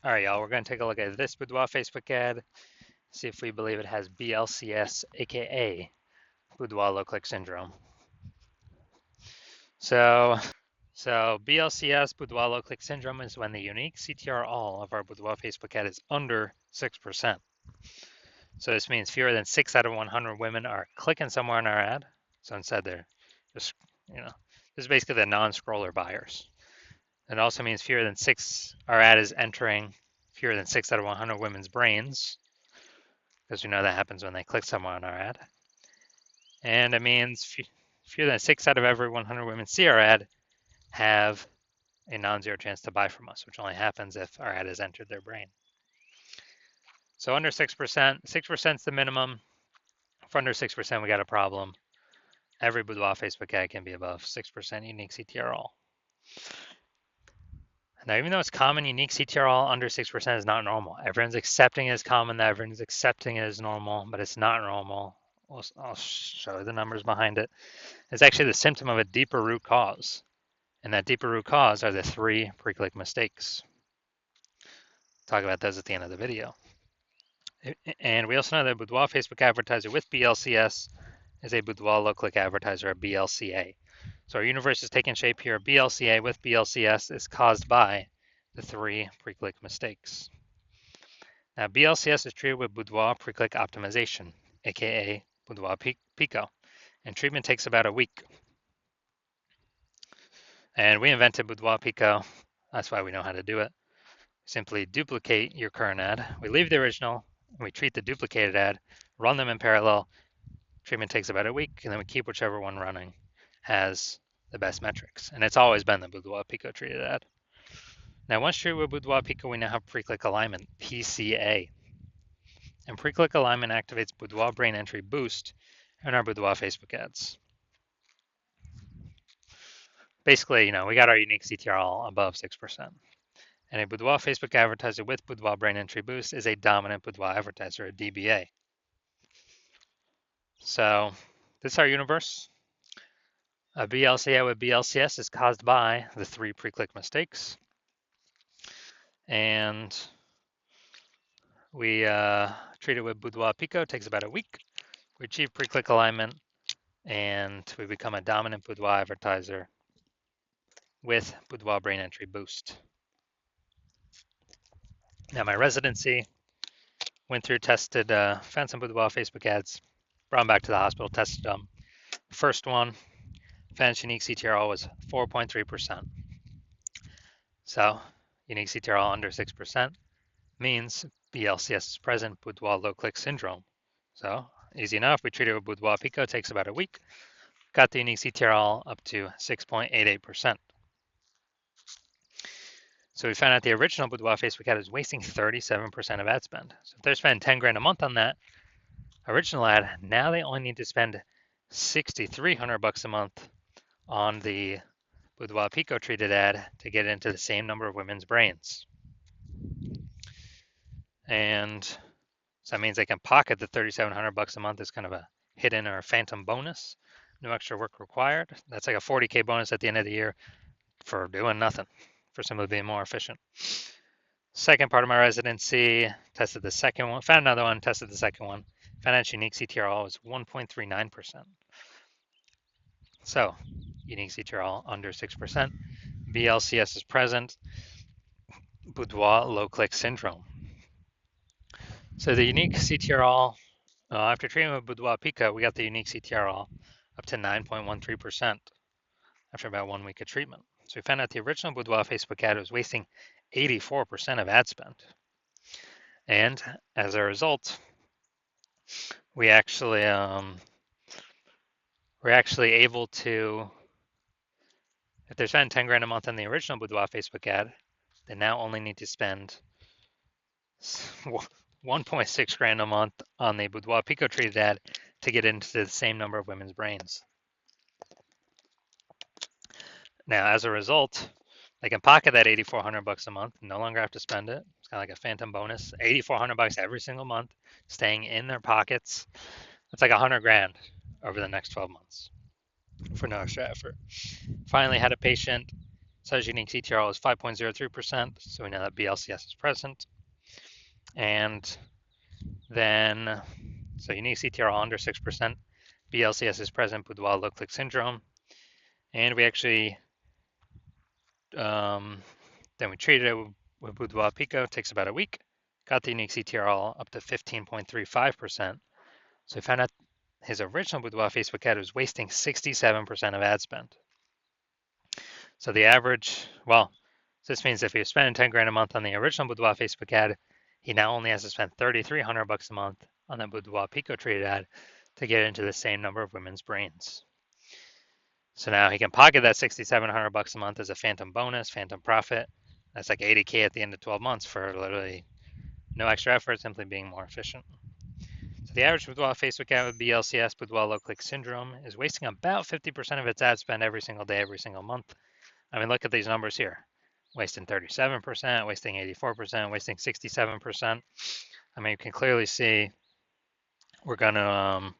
All right, y'all, we're going to take a look at this Boudoir Facebook ad, see if we believe it has BLCS, aka Boudoir low click syndrome. So BLCS, Boudoir low click syndrome, is when the unique CTR all of our Boudoir Facebook ad is under 6%. So this means fewer than 6 out of 100 women are clicking somewhere on our ad. So instead they're just, this is basically the non-scroller buyers. It also means fewer than 6, our ad is entering fewer than 6 out of 100 women's brains, because we know that happens when they click somewhere on our ad. And it means fewer than 6 out of every 100 women see our ad have a non-zero chance to buy from us, which only happens if our ad has entered their brain. So under 6%, 6% is the minimum. For under 6%, we got a problem. Every Boudoir Facebook ad can be above 6% unique CTR all. Now, even though it's common, unique CTR all under 6% is not normal. Everyone's accepting it as common, everyone's accepting it as normal, but it's not normal. I'll show the numbers behind it. It's actually the symptom of a deeper root cause. And that deeper root cause are the 3 pre-click mistakes. Talk about those at the end of the video. And we also know that Boudoir Facebook advertiser with BLCS is a Boudoir low-click advertiser, a BLCA. So our universe is taking shape here. BLCA with BLCS is caused by the 3 pre-click mistakes. Now, BLCS is treated with Boudoir pre-click optimization, aka Boudoir Pico, and treatment takes about a week. And we invented Boudoir Pico. That's why we know how to do it. Simply duplicate your current ad. We leave the original, and we treat the duplicated ad, run them in parallel. Treatment takes about a week, and then we keep whichever one running has the best metrics. And it's always been the Boudoir Pico treated ad. Now, once treated with Boudoir Pico, we now have pre-click alignment, PCA. And pre-click alignment activates Boudoir brain entry boost in our Boudoir Facebook ads. Basically, we got our unique CTR all above 6%. And a Boudoir Facebook advertiser with Boudoir brain entry boost is a dominant Boudoir advertiser, a DBA. So this is our universe. A BLCA with BLCS is caused by the 3 pre-click mistakes. And we treat it with Boudoir Pico. It takes about a week. We achieve pre-click alignment, and we become a dominant Boudoir advertiser with Boudoir brain entry boost. Now, my residency went through, tested, found some Boudoir Facebook ads, brought them back to the hospital, tested them. First one, found unique CTRL was 4.3%. So, unique CTRL under 6% means BLCS is present, Boudoir low click syndrome. So, easy enough. We treat it with Boudoir Pico, it takes about a week. Got the unique CTRL up to 6.88%. So we found out the original Boudoir Facebook ad is wasting 37% of ad spend. So if they're spending 10 grand a month on that original ad, now they only need to spend $6,300 a month on the Boudoir Pico treated ad to get into the same number of women's brains. And so that means they can pocket the $3,700 a month as kind of a hidden or phantom bonus. No extra work required. That's like a 40K bonus at the end of the year for doing nothing, for simply being more efficient. Second part of my residency, tested the second one, found another one, tested the second one, found out unique CTRL was 1.39%. So, unique CTRL under 6%, BLCS is present, Boudoir low click syndrome. So the unique CTRL, after treating with Boudoir Pico, we got the unique CTRL up to 9.13% after about 1 week of treatment. So we found out the original Boudoir Facebook ad was wasting 84% of ad spend. And as a result, we're actually able to, if they're spending 10 grand a month on the original Boudoir Facebook ad, they now only need to spend 1.6 grand a month on the Boudoir Pico treated ad to get into the same number of women's brains. Now, as a result, they can pocket that $8,400 a month, no longer have to spend it. It's kind of like a phantom bonus, $8,400 every single month, staying in their pockets. It's like 100 grand over the next 12 months for no extra effort. Finally had a patient Says unique CTRL is 5.03%, so we know that BLCS is present. And then, so unique CTRL under 6%, BLCS is present, Boudoir low-click syndrome. And we actually, then we treated it with Boudoir Pico, it takes about a week, got the unique CTRL up to 15.35%. So we found out his original Boudoir Facebook ad was wasting 67% of ad spend. So the average, well, this means if he was spending 10 grand a month on the original Boudoir Facebook ad, he now only has to spend 3,300 bucks a month on the Boudoir Pico treated ad to get into the same number of women's brains. So now he can pocket that 6,700 bucks a month as a phantom bonus, phantom profit. That's like 80K at the end of 12 months for literally no extra effort, simply being more efficient. So the average Boudoir Facebook ad with BLCS, Boudoir low click syndrome, is wasting about 50% of its ad spend every single day, every single month. I mean, look at these numbers here. Wasting 37%, wasting 84%, wasting 67%. I mean, you can clearly see we're going to,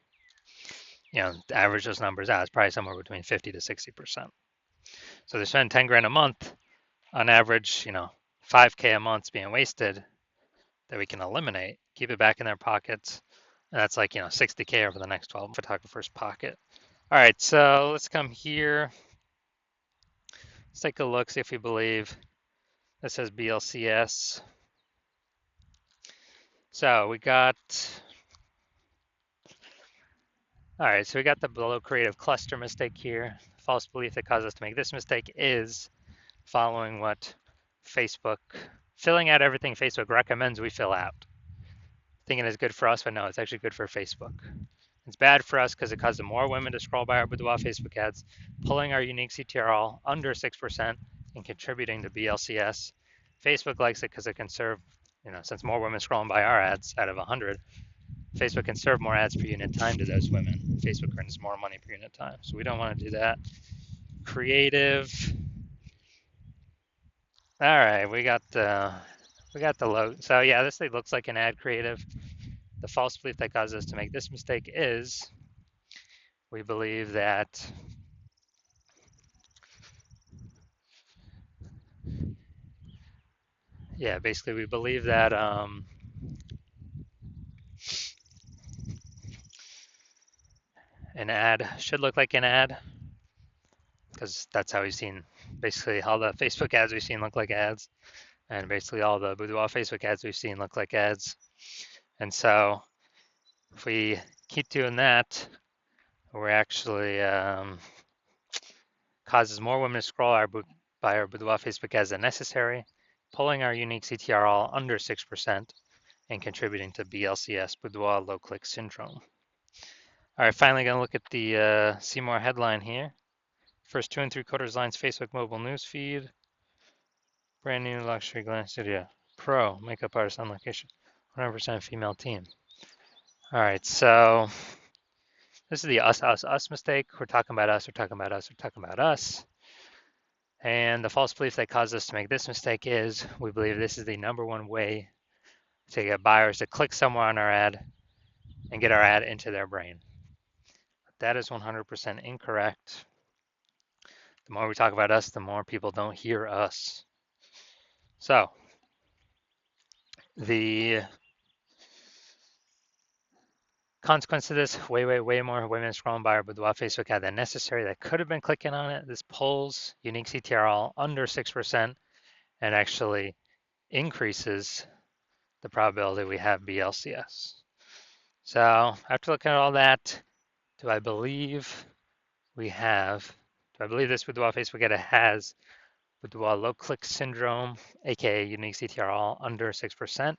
average those numbers out. It's probably somewhere between 50 to 60%. So they spend 10 grand a month on average, 5K a month's being wasted that we can eliminate, keep it back in their pockets. And that's like, 60K over the next 12 photographers' pocket. All right, so let's come here. Let's take a look, see if we believe this says BLCS. So we got, all right, so we got the below creative cluster mistake here. False belief that caused us to make this mistake is following what Facebook, filling out everything Facebook recommends we fill out. Thinking it's good for us, but no, it's actually good for Facebook. It's bad for us because it causes more women to scroll by our Boudoir Facebook ads, pulling our unique CTRL under 6% and contributing to BLCS. Facebook likes it because it can serve, since more women scrolling by our ads out of 100, Facebook can serve more ads per unit time to those women. Facebook earns more money per unit time. So we don't want to do that. Creative. All right, we got the logo. So yeah, this thing looks like an ad creative. The false belief that caused us to make this mistake is we believe that basically we believe that an ad should look like an ad because that's how we've seen basically all the Facebook ads we've seen look like ads, and basically all the Boudoir Facebook ads we've seen look like ads. And so if we keep doing that, we're actually causes more women to scroll by our Boudoir Facebook ads than necessary, pulling our unique CTRL under 6% and contributing to BLCS, Boudoir low click syndrome. All right, finally gonna look at the see more headline here. First 2 3/4 lines Facebook mobile news feed. Brand new luxury glam studio. Pro makeup artist on location. 100% female team. All right, so this is the us mistake. We're talking about us, we're talking about us, we're talking about us. And the false belief that caused us to make this mistake is we believe this is the #1 way to get buyers to click somewhere on our ad and get our ad into their brain. That is 100% incorrect. The more we talk about us, the more people don't hear us. So the consequence of this, way more women scrolling by our Boudoir Facebook ad than necessary that could have been clicking on it. This pulls unique CTRL under 6% and actually increases the probability we have BLCS. So after looking at all that, do I believe this Boudoir Facebook ad has Boudoir low click syndrome, aka unique CTRL under 6%?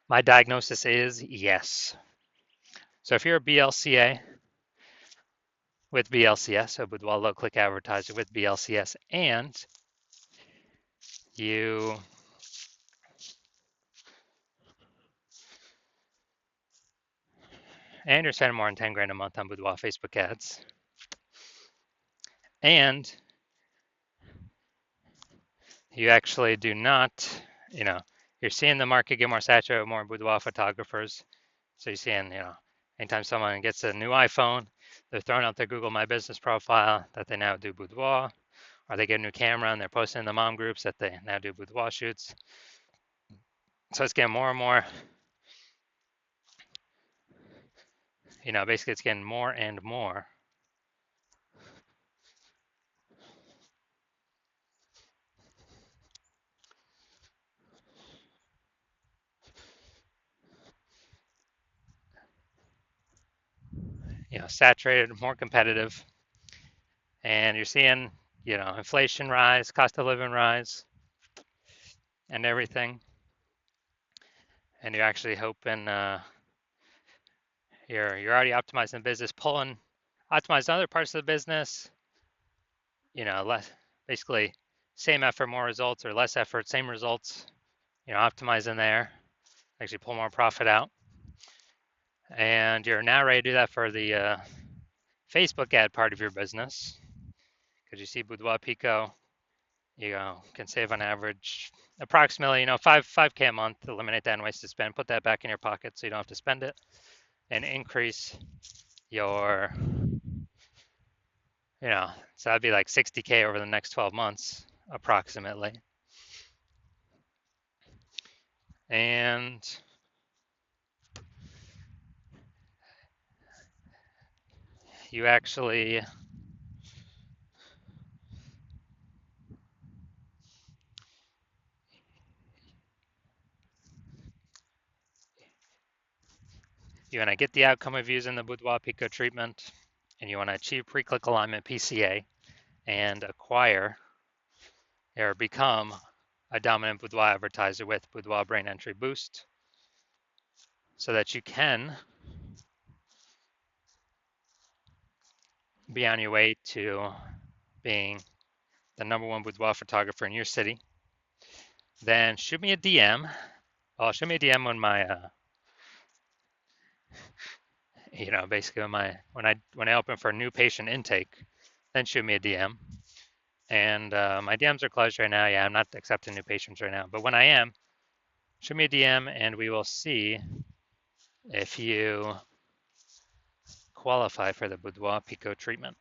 My diagnosis is yes. So if you're a BLCA with BLCS, so Boudoir low click advertiser with BLCS, and you're spending more than 10 grand a month on Boudoir Facebook ads, and you actually do not, you're seeing the market get more saturated with more Boudoir photographers. So you're seeing, anytime someone gets a new iPhone, they're throwing out their Google My Business profile that they now do Boudoir, or they get a new camera and they're posting in the mom groups that they now do boudoir shoots. So it's getting more and more, basically it's getting more and more. Saturated, more competitive, and you're seeing, inflation rise, cost of living rise, and everything. And you're actually hoping you're already optimizing the business, optimizing other parts of the business. Less, basically, same effort, more results, or less effort, same results. Optimizing there, actually pull more profit out. And you're now ready to do that for the Facebook ad part of your business, because you see Boudoir Pico, you can save on average approximately 5K a month. Eliminate that and wasted spend. Put that back in your pocket so you don't have to spend it, and increase your so that'd be like 60K over the next 12 months approximately. And you actually you want to get the outcome of using the Boudoir Pico treatment, and you want to achieve pre-click alignment PCA and acquire or become a dominant boudoir advertiser with Boudoir Brain Entry Boost, so that you can be on your way to being the #1 boudoir photographer in your city, then shoot me a DM. Well, shoot me a DM when my basically when I open for a new patient intake, then shoot me a DM. And my DMs are closed right now. Yeah, I'm not accepting new patients right now. But when I am, shoot me a DM and we will see if you qualify for the Boudoir Pico treatment.